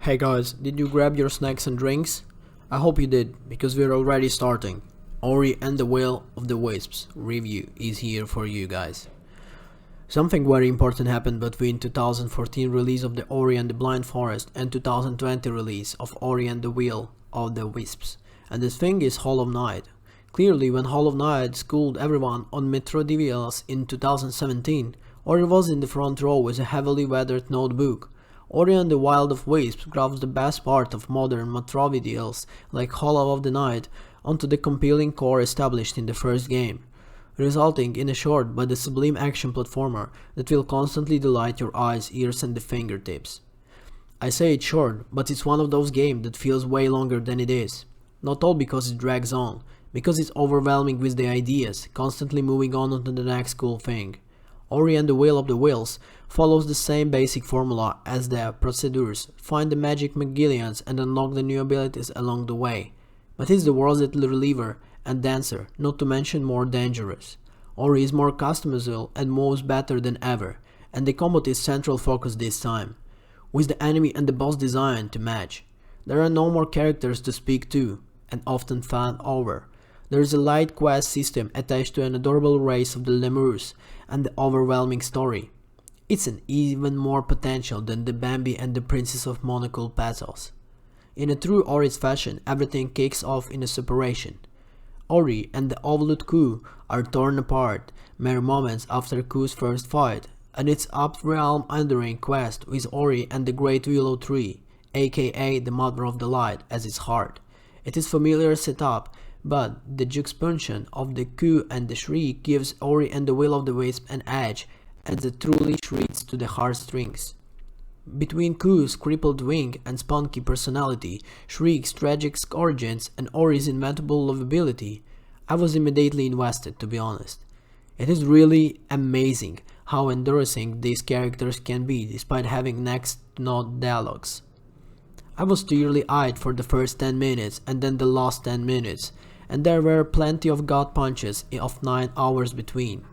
Hey guys, did you grab your snacks and drinks? I hope you did, because we're already starting. Ori and the Will of the Wisps review is here for you guys. Something very important happened between 2014 release of the Ori and the Blind Forest and 2020 release of Ori and the Will of the Wisps. And this thing is Hollow Knight. Clearly, when Hollow Knight schooled everyone on Metro DVLs in 2017, Ori was in the front row with a heavily weathered notebook. Ori and the Wild of Wisps grabs the best part of modern Metroidvals like Hollow of the Knight onto the compelling core established in the first game, resulting in a short but a sublime action platformer that will constantly delight your eyes, ears and the fingertips. I say it's short, but it's one of those games that feels way longer than it is. Not all because it drags on, because it's overwhelming with the ideas, constantly moving on to the next cool thing. Ori and the Will of the Wills follows the same basic formula as the procedures, find the magic McGillians and unlock the new abilities along the way. But it's the world's little reliever and dancer, not to mention more dangerous. Ori is more customizable and moves better than ever, and the combat is central focus this time, with the enemy and the boss design to match. There are no more characters to speak to, and often fan over. There is a light quest system attached to an adorable race of the lemurs and the overwhelming story. It's an even more potential than the Bambi and the Princess of Monocle puzzles. In a true Ori's fashion, everything kicks off in a separation. Ori and the Overlooked Coup are torn apart mere moments after Coup's first fight, and its up-realm Enduring quest with Ori and the Great Willow Tree, aka the Mother of the Light, as its heart. It is familiar setup, but the juxtaposition of the Coup and the Shriek gives Ori and the Will of the Wisp an edge, as it truly shrieks to the heartstrings. Between Coup's crippled wing and spunky personality, Shriek's tragic origins and Ori's inventable lovability, I was immediately invested, to be honest. It is really amazing how endorsing these characters can be despite having next to no dialogues. I was teary-eyed for the first 10 minutes and then the last 10 minutes, and there were plenty of gut punches of 9 hours between.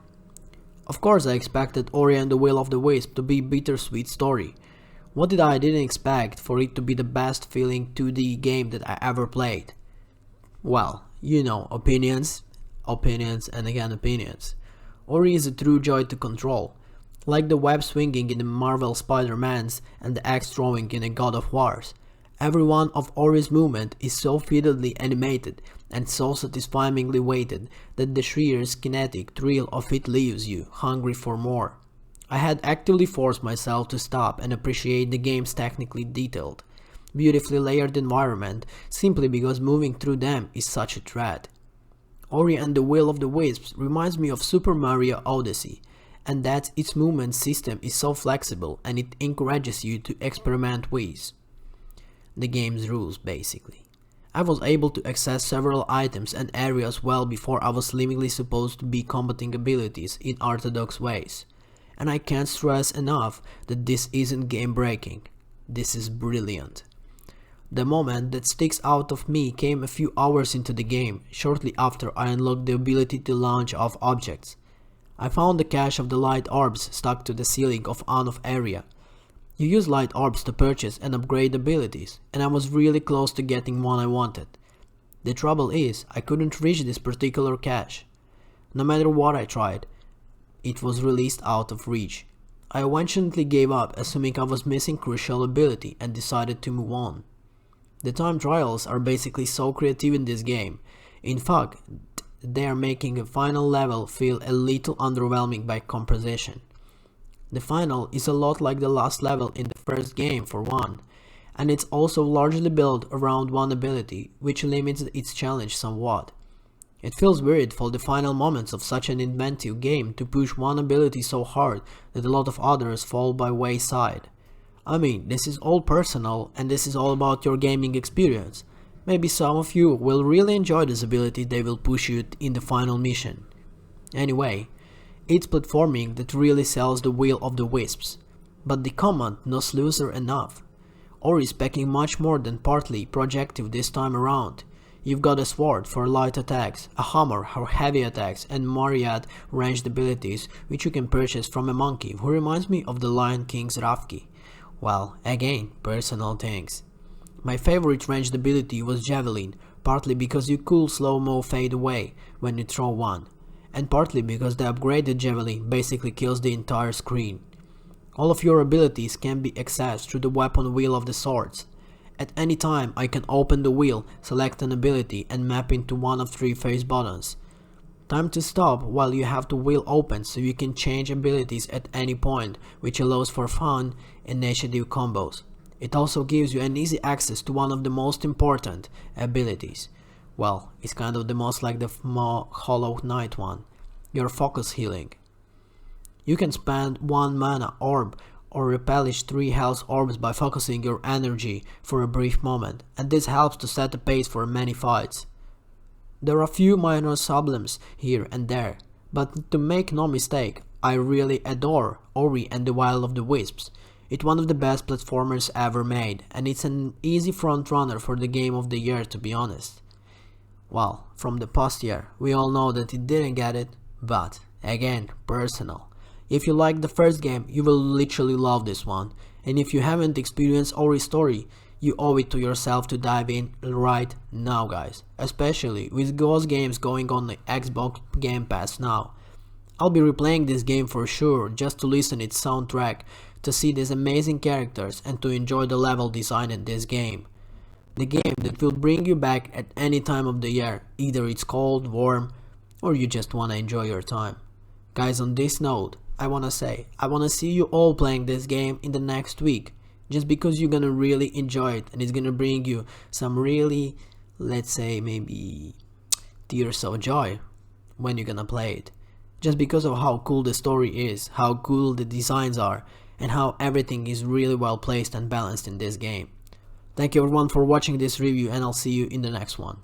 Of course I expected Ori and the Will of the Wisp to be a bittersweet story. What didn't expect for it to be the best feeling 2D game that I ever played? Well, you know, opinions and again opinions. Ori is a true joy to control, like the web swinging in the Marvel Spider-Mans and the axe throwing in a God of Wars. Every one of Ori's movement is so fiddly animated and so satisfyingly weighted that the sheer kinetic thrill of it leaves you hungry for more. I had actively forced myself to stop and appreciate the game's technically detailed, beautifully layered environment simply because moving through them is such a treat. Ori and the Will of the Wisps reminds me of Super Mario Odyssey, and that its movement system is so flexible and it encourages you to experiment with the game's rules basically. I was able to access several items and areas well before I was seemingly supposed to be combating abilities in orthodox ways. And I can't stress enough that this isn't game breaking. This is brilliant. The moment that sticks out of me came a few hours into the game, shortly after I unlocked the ability to launch off objects. I found the cache of the light orbs stuck to the ceiling of on-off area. You use light orbs to purchase and upgrade abilities, and I was really close to getting one I wanted. The trouble is, I couldn't reach this particular cache. No matter what I tried, it was released out of reach. I eventually gave up, assuming I was missing crucial ability, and decided to move on. The time trials are basically so creative in this game. In fact, they are making a final level feel a little underwhelming by comparison. The final is a lot like the last level in the first game for one, and it's also largely built around one ability, which limits its challenge somewhat. It feels weird for the final moments of such an inventive game to push one ability so hard that a lot of others fall by wayside. I mean, this is all personal and this is all about your gaming experience. Maybe some of you will really enjoy this ability they will push you in the final mission. Anyway, it's platforming that really sells the Will of the Wisps, but the combat no looser enough. Ori is packing much more than partly projective this time around. You've got a sword for light attacks, a hammer for heavy attacks, and myriad ranged abilities which you can purchase from a monkey who reminds me of the Lion King's Rafiki. Well, again, personal things. My favorite ranged ability was Javelin, partly because you could slow-mo fade away when you throw one, and partly because the upgraded Javelin basically kills the entire screen. All of your abilities can be accessed through the weapon wheel of the swords. At any time I can open the wheel, select an ability and map into one of 3 face buttons. Time to stop while you have the wheel open so you can change abilities at any point, which allows for fun initiative combos. It also gives you an easy access to one of the most important abilities. Well, it's kind of the most like the Hollow Knight one, your focus healing. You can spend 1 mana orb or replenish 3 health orbs by focusing your energy for a brief moment, and this helps to set the pace for many fights. There are a few minor problems here and there, but to make no mistake, I really adore Ori and the Will of the Wisps. It's one of the best platformers ever made, and it's an easy frontrunner for the game of the year, to be honest. Well, from the past year, we all know that it didn't get it, but again, personal. If you like the first game, you will literally love this one, and if you haven't experienced Ori's story, you owe it to yourself to dive in right now, guys, especially with those games going on the Xbox Game Pass now. I'll be replaying this game for sure, just to listen its soundtrack, to see these amazing characters and to enjoy the level design in this game. The game that will bring you back at any time of the year, either it's cold, warm, or you just wanna enjoy your time. Guys, on this note, I wanna see you all playing this game in the next week, just because you're gonna really enjoy it and it's gonna bring you some really, let's say maybe tears of joy when you're gonna play it. Just because of how cool the story is, how cool the designs are, and how everything is really well placed and balanced in this game. Thank you everyone for watching this review, and I'll see you in the next one.